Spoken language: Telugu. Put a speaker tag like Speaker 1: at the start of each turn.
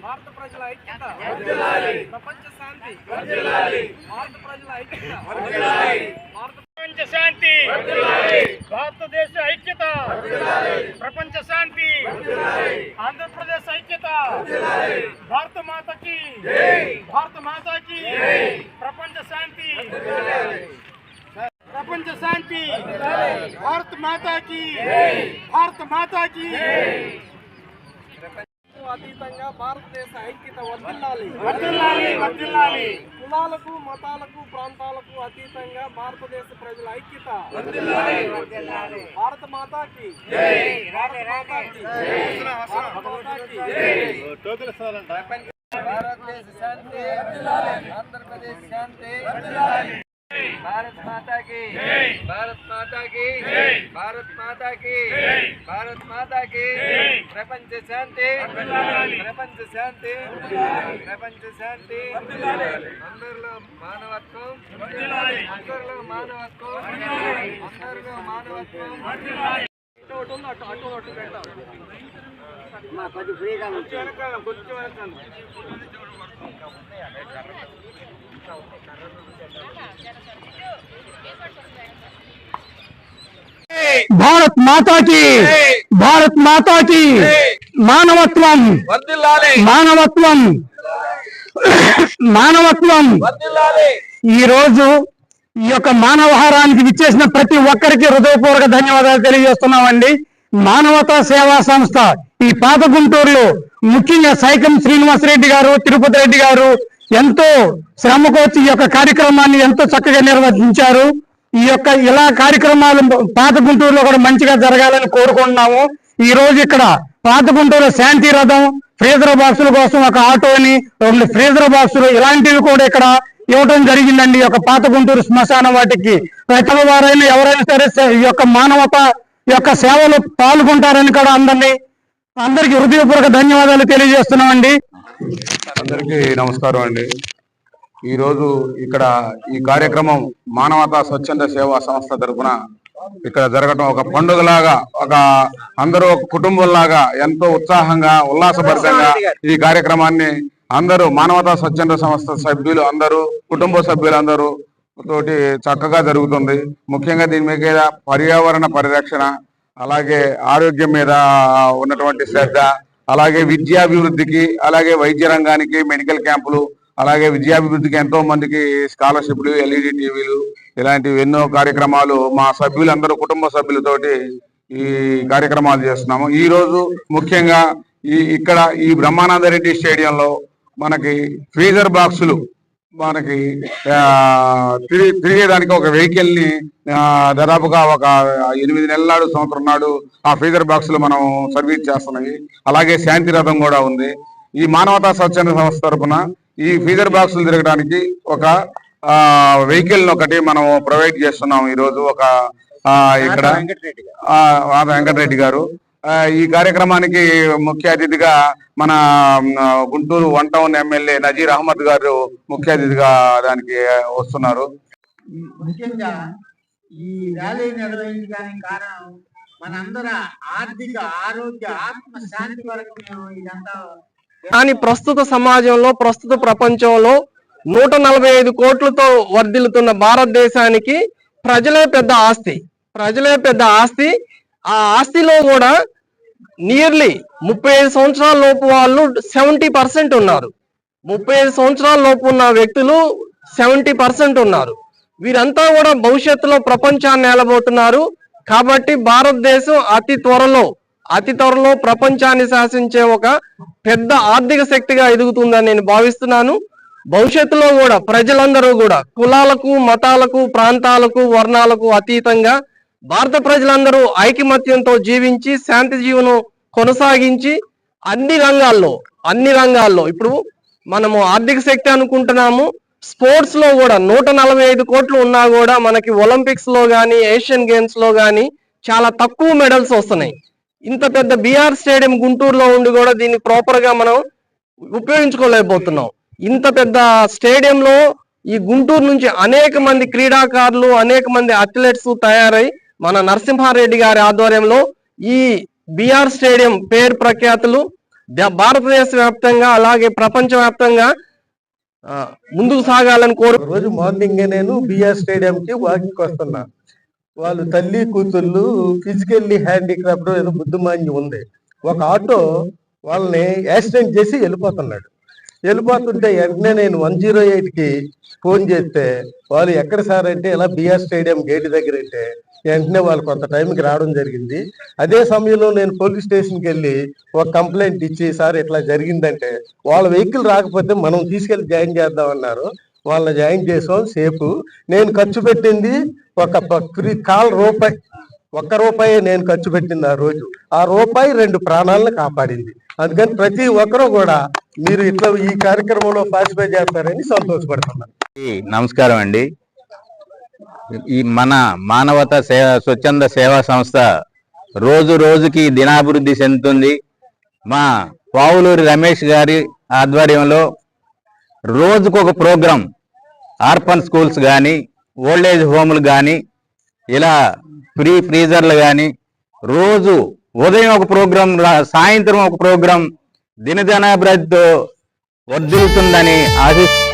Speaker 1: భారత ప్రజల ఐక్యత, ప్రపంచ శాంతి, భారత ప్రజల ఐక్యత, ప్రపంచ శాంతి, భారతదేశ ఐక్యత, ప్రపంచ శాంతి, ఆంధ్రప్రదేశ్ ఐక్యత, భారత మాతకి, భారత మాతకి, ప్రపంచ శాంతి, ప్రపంచ శాంతి, భారత మాతకి, భారత మాతకి. అతీతంగా భారతదేశ ఐక్యత వర్ధిల్లాలి, వర్ధిల్లాలి, వర్ధిల్లాలి. కులాలకు, మతాలకు, ప్రాంతాలకు అతీతంగా భారతదేశ ప్రజల ఐక్యత వర్ధిల్లాలి, వర్ధిల్లాలి. భారత మాతాకి జై, భారత మాతాకి జై, భారత మాతాకి జై. భారతదేశ శాంతి వర్ధిల్లాలి, ఆంధ్రప్రదేశ్ శాంతి వర్ధిల్లాలి. भारत माता की जय, भारत माता की जय, भारत माता की जय, भारत माता की जय. प्रपंच शांति, प्रपंच शांति, प्रपंच शांति. अंदरलो मानवत्वम, अंदरलो मानवत्वम, अंदरलो मानवत्वम. అటు పెడతాం మా కొంచెం ఫ్రీగా కొంచెం
Speaker 2: భారత్ మాతాకి, భారత్ మాతాకి. మానవత్వం, మానవత్వం, మానవత్వం. ఈ రోజు ఈ యొక్క మానవహారానికి విచ్చేసిన ప్రతి ఒక్కరికి హృదయపూర్వక ధన్యవాదాలు తెలియజేస్తున్నామండి. మానవతా సేవా సంస్థ ఈ పాత గుంటూరులో ముఖ్యంగా సైకం శ్రీనివాసరెడ్డి గారు, తిరుపతి రెడ్డి గారు ఎంతో శ్రమకోర్చి ఈ యొక్క కార్యక్రమాన్ని ఎంతో చక్కగా నిర్వహించారు. ఈ యొక్క ఇలా కార్యక్రమాలు పాత గుంటూరులో కూడా మంచిగా జరగాలని కోరుకుంటున్నాము. ఈ రోజు ఇక్కడ పాత గుంటూరులో శాంతి రథం, ఫ్రీజర్ బాక్సుల కోసం ఒక ఆటోని, 2 ఫ్రీజర్ బాక్సులు ఇలాంటివి కూడా ఇక్కడ ఇవ్వడం జరిగిందండి. ఈ యొక్క పాత గుంటూరు శ్మశాన వాటికి ప్రతి వారైనా ఎవరైనా సరే ఈ యొక్క మానవత యొక్క సేవలు పాల్గొంటారని కూడా అందరికీ హృదయపూర్వక ధన్యవాదాలు తెలియజేస్తున్నామండి.
Speaker 3: అందరికీ నమస్కారం అండి. ఈరోజు ఇక్కడ ఈ కార్యక్రమం మానవతా స్వచ్ఛంద సేవా సంస్థ తరఫున ఇక్కడ జరగటం ఒక పండుగలాగా, ఒక అందరూ ఒక కుటుంబంలాగా ఎంతో ఉత్సాహంగా ఉల్లాసభరితంగా ఈ కార్యక్రమాన్ని అందరూ మానవతా స్వచ్ఛంద సంస్థ సభ్యులు అందరూ, కుటుంబ సభ్యులందరూ తోటి చక్కగా జరుగుతుంది. ముఖ్యంగా దీని మీద పర్యావరణ పరిరక్షణ, అలాగే ఆరోగ్యం మీద ఉన్నటువంటి శ్రద్ధ, అలాగే విద్యాభివృద్ధికి, అలాగే వైద్య రంగానికి మెడికల్ క్యాంపులు, అలాగే విద్యాభివృద్ధికి ఎంతో మందికి స్కాలర్షిప్లు, ఎల్ఈడి టీవీలు, ఇలాంటివి ఎన్నో కార్యక్రమాలు మా సభ్యులందరూ కుటుంబ సభ్యులతోటి ఈ కార్యక్రమాలు చేస్తున్నాము. ఈ రోజు ముఖ్యంగా ఇక్కడ ఈ బ్రహ్మానందరెడ్డి స్టేడియంలో మనకి ఫ్రీజర్ బాక్సులు మనకి తిరిగేదానికి ఒక వెహికల్ ని దాదాపుగా ఒక 8 నెలల నాడు, సంవత్సరం నాడు ఆ ఫ్రీజర్ బాక్సులు మనం సర్వీస్ చేస్తున్నాయి. అలాగే శాంతి రథం కూడా ఉంది. ఈ మానవతా స్వచ్ఛంద సంస్థ తరఫున ఈ ఫ్రీజర్ బాక్సులు తిరగడానికి ఒక వెహికల్ ఒకటి మనం ప్రొవైడ్ చేస్తున్నాం. ఈ రోజు ఒక ఇక్కడ వెంకటరెడ్డి గారు ఈ కార్యక్రమానికి ముఖ్య అతిథిగా మన గుంటూరు 1 టౌన్ ఎమ్మెల్యే నజీర్ అహ్మద్ గారు ముఖ్య అతిథిగా దానికి వస్తున్నారు.
Speaker 4: ముఖ్యంగా ఈ ర్యాలీ నిర్వహించడానికి కారణం మనందరి ఆర్థిక, ఆరోగ్య, ఆత్మ శాంతి వరకు మేము ఇదంతా.
Speaker 1: కానీ ప్రస్తుత సమాజంలో, ప్రస్తుత ప్రపంచంలో 145 కోట్లతో వర్ధిల్లుతున్న భారతదేశానికి ప్రజలే పెద్ద ఆస్తి, ప్రజలే పెద్ద ఆస్తి. ఆ ఆస్తిలో కూడా నియర్లీ 35 సంవత్సరాల లోపు వాళ్ళు 70% ఉన్నారు. 35 సంవత్సరాల లోపు ఉన్న వ్యక్తులు 70% ఉన్నారు. వీరంతా కూడా భవిష్యత్తులో ప్రపంచాన్ని ఏలబోతున్నారు. కాబట్టి భారతదేశం అతి త్వరలో ప్రపంచాన్ని శాసించే ఒక పెద్ద ఆర్థిక శక్తిగా ఎదుగుతుందని నేను భావిస్తున్నాను. భవిష్యత్తులో కూడా ప్రజలందరూ కూడా కులాలకు, మతాలకు, ప్రాంతాలకు, వర్ణాలకు అతీతంగా భారత ప్రజలందరూ ఐకమత్యంతో జీవించి శాంతి జీవనం కొనసాగించి అన్ని రంగాల్లో ఇప్పుడు మనము ఆర్థిక శక్తి అనుకుంటున్నాము. స్పోర్ట్స్ లో కూడా 145 కోట్లు ఉన్నా కూడా మనకి ఒలింపిక్స్ లో గానీ, ఏషియన్ గేమ్స్ లో గానీ చాలా తక్కువ మెడల్స్ వస్తున్నాయి. ఇంత పెద్ద బిఆర్ స్టేడియం గుంటూరులో ఉండి కూడా దీన్ని ప్రాపర్ గా మనం ఉపయోగించుకోలేకపోతున్నాం. ఇంత పెద్ద స్టేడియంలో ఈ గుంటూరు నుంచి అనేక మంది క్రీడాకారులు, అనేక మంది అథ్లెట్స్ తయారై మన నరసింహారెడ్డి గారి ఆధ్వర్యంలో ఈ బిఆర్ స్టేడియం పేరు ప్రఖ్యాతులు భారతదేశ వ్యాప్తంగా అలాగే ప్రపంచ వ్యాప్తంగా ముందుకు సాగాలని కోరు.
Speaker 5: రోజు మార్నింగ్ నేను బిఆర్ స్టేడియం కి వాకింగ్ వస్తున్నా. వాళ్ళు తల్లి కూతుళ్ళు ఫిజికల్లీ హ్యాండిక్రాఫ్ట్ ఏదో బుద్ధిమాన్యం ఉంది. ఒక ఆటో వాళ్ళని యాక్సిడెంట్ చేసి వెళ్ళిపోతుంటే వెంటనే నేను 108కి ఫోన్ చేస్తే వాళ్ళు ఎక్కడ సార్ అంటే ఇలా బిఆర్ స్టేడియం గేట్ దగ్గర అంటే వెంటనే వాళ్ళు కొంత టైంకి రావడం జరిగింది. అదే సమయంలో నేను పోలీస్ స్టేషన్కి వెళ్ళి ఒక కంప్లైంట్ ఇచ్చి సార్ ఇట్లా జరిగిందంటే వాళ్ళ వెహికల్ రాకపోతే మనం తీసుకెళ్లి జాయిన్ చేద్దామన్నారు. వాళ్ళని జాయిన్ చేసాం సేపు. నేను ఖర్చు పెట్టింది ₹1 నేను ఖర్చు పెట్టింది ఆ రోజు. ఆ రూపాయి 2 ప్రాణాలను కాపాడింది. అందుకని ప్రతి ఒక్కరూ కూడా మీరు ఇట్లా ఈ కార్యక్రమంలో పార్టిసిపేట్ చేస్తారని సంతోషపడుతున్నాను.
Speaker 6: నమస్కారం అండి. ఈ మన మానవతా స్వచ్ఛంద సేవా సంస్థ రోజు రోజుకి దినాభివృద్ధి చెందుతుంది. మా పావులూరి రమేష్ గారి ఆధ్వర్యంలో రోజుకొక ప్రోగ్రాం, ఆర్ఫన్ స్కూల్స్ కానీ, ఓల్డేజ్ హోమ్లు కానీ, ఇలా ఫ్రీ ఫ్రీజర్లు కానీ, రోజు ఉదయం ఒక ప్రోగ్రాం, సాయంత్రం ఒక ప్రోగ్రాం దినదినాభివృద్ధితో వర్ధిల్లుతుందని ఆశిస్తూ